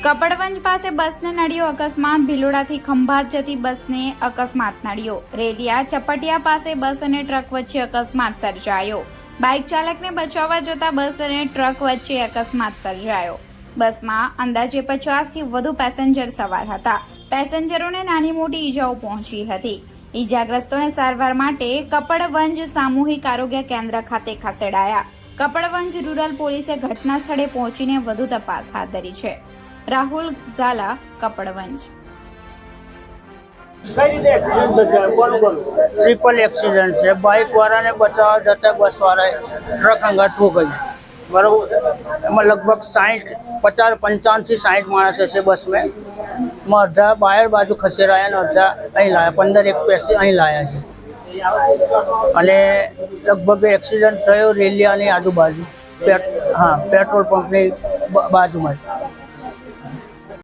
કપડવંજ પાસે બસને નડ્યો અકસ્માત. ભિલોડાથી ખંભાત જતી બસને અકસ્માત નડ્યો. રેલિયા ચપટિયા પાસે બસ અને ટ્રક વચ્ચે અકસ્માત સર્જાયો. બાઇક ચાલકને બચાવવા જતા બસ અને ટ્રક વચ્ચે અકસ્માત સર્જાયો. બસમાં અંદાજે 50થી વધુ પેસેન્જર સવાર હતા. પેસેન્જરોને નાની મોટી ઈજાઓ પહોંચી હતી. ઈજાગ્રસ્તોને સારવાર માટે કપડવંજ સામૂહિક આરોગ્ય કેન્દ્ર ખાતે ખસેડાયા. કપડવંજ રૂરલ પોલીસે ઘટના સ્થળે પહોંચીને વધુ તપાસ હાથ ધરી છે. રાહુલ ઝાલા, કપડવંજ. ट्रिपल एक्सीडेंट है। बाइक वाला ने बचाव जता बस वाला ट्रक अंगा ठोक गई बराबर। एम लगभग 50-55 થી 60 माणस है बस में। अड्डा बाहर बाजू खसेराया ने अड्डा अहीं लाया 15-1 पैसे अहीं लाया है। अने लगभग एक्सीडेंट थयो रेलियानी आजूबाजू। हाँ, पेट्रोल पंप ની बाजू में।